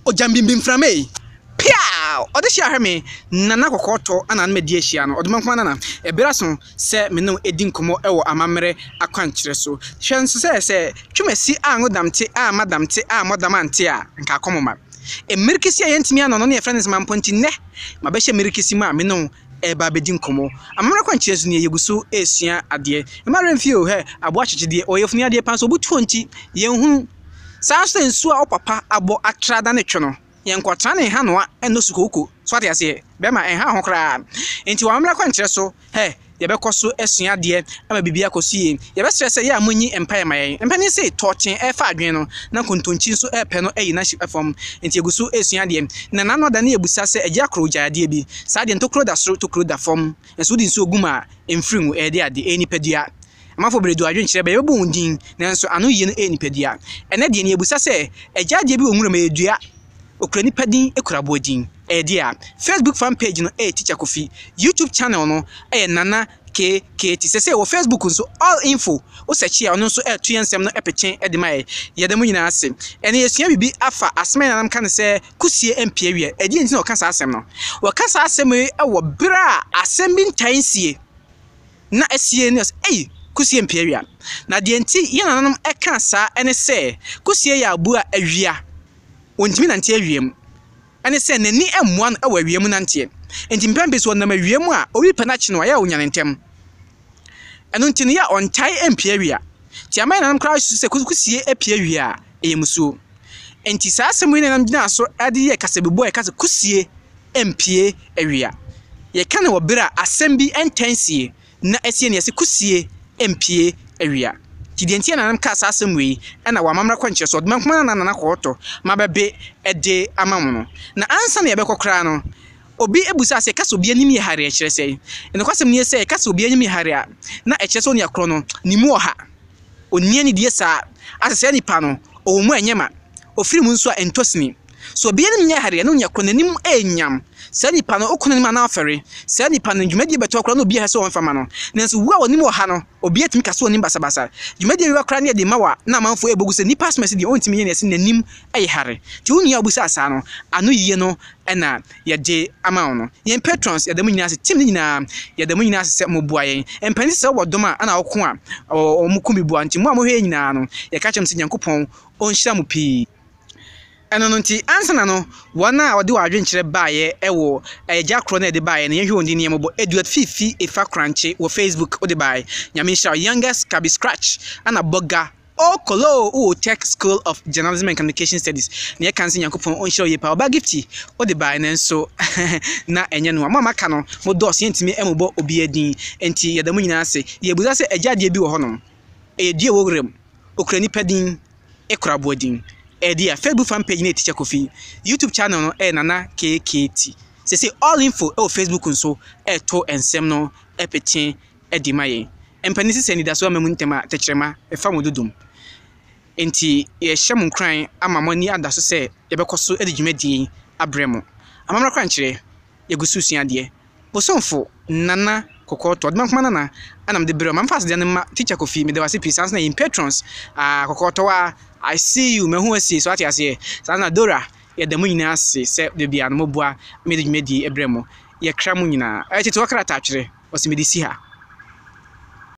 ojambim frame Piao! Odeshia herme, Nana Kokoto, and Mediation, or the Monkmanana, a berason, say, me no edin como ewo amamere a quantreso. Chance say, Chumesi ango damte, madam te, modamantia, and Kakomoma. A Mirkisia yentimian on your friends man pontine, my besha Mirkisima, me no. Eba bedin komo amara kwanches ne yeguso esia ade maren fio he aboacheche de oyefuni ade panso bu 20 yenhu saso nsu a opapa abo atrada ne twe no yenkwatra ne ha noa eno sukoko so ade ase be ma en ha ho kra enti wa amara kwanche so he yebekoso esua ade ama bibia kosie yebe stress ya amunyi empire mayen empani say torchen e fa adwen no na kontonchi so e pe no e na shi perform enti yeguso esua ade na nano da na yebusa se eja kro ade bi sa ade ntokro da soro tokro da form enso di nso oguma emfrimu e de ade enipadua amafo bredo adwen kire be yebo undin nanso ano ye no enipadua ene de ne yebusa se eja ade bi onwura ma edua okra nipadin ekura bodin dia Facebook fan page no Teacher Kofi, YouTube channel no Nana KKT say wo Facebook so all info o search here no so tuensem no epechen edema yedemu nyina ase ene yesua bibi afa asmen nam kan say kusie empie wie edi enti no kasa asem no wo kasa asem e wo bra asem bi ntansie na asie ne kusie empie wie na de enti ye nanam eka sa ene say kusie ya abu a awia ontimi nante awiem ane se nani emwan awa wiem nante enti mpembe so na mawiem a owi panachi no ya onya ntem eno ntini ya ontai empie awia ti amai nanam kra se kusie epie awia eyemuso enti sa asemu ne nam gina so ade ye kasebebo e kase kusie empie awia ye kana wo bra asembi entensie na asie ne se kusie empie awia Tidentia nanam kasa asemwe na wa mamra kwanche so dmankoma na koto mabebe ede amamuno na ansa na yebekokra no obi ebusa se kasa obi anim ye hare a kire sei eno kwasem ne sei kasa obi anim ye hare a na ekire so ne akro no nimu oha onni ani die sa asese nipa no omu anyema ofirimu nso a entosini so obi anim ye hare no nya kro nanim enyam sa nipa no okono ma na afere sa nipa no dwumadi beto akro no obi ha se won fama no nanso wo a onim oha no obi atimi kase onim basabasa dwumadi wi akra ne de mawa na manfo ebogu se nipa smesi de ontimi ye ne se nanim ayi hare ti woni abusa asa no ano yiye no ena yede ama no yen patrons yede mu nyina se tim nyina yede mu nyina se mo yen empani se wodoma ana woko a omukumi bua nti mo amohwe nyina no ye ka chem se Nyankopon onhyira mu pi eno no nti ansana no wana ode wadwen kire baaye ewo eja kro na de baaye na yehwe ondi ne mobo Edward Fifi efa kranche wo Facebook ode baaye nyame hira youngest Kabi Scratch ana boga Okolo Tech School of Journalism and Communication Studies ne kan se Nyankopon onhyira ye pa oba gifti ode baaye na nso na enye no mama ka no mo dos yentimi emobo obi adin enti yedamu nyina ase ye buza se eja de bi wo honom die wo grem okrani padin ekura bodin Edia Facebook fan page ne Teacher Kofi, YouTube channel no Nana KKT. Say all info Facebook nso to ensem no epechen edimaye. Empanisi se ni da so mamuntema techrema efa modudum. Enti ye hyem nkran ama moni adaso se ye bekoso edidwumadi abremo. Amamra kranchire ye gususu ade. Bosonfo Nana Kokoto odmankoma nana anam de bere mamfas de ma Teacher Kofi me de wase pisans na in patrons Kokoto wa I see you me who see so ati ase sana Dora ye de mu nyina ase se de bia no moboa me de dwumadi ebremo ye kra mu nyina tete wakra ta twere o se me de si ha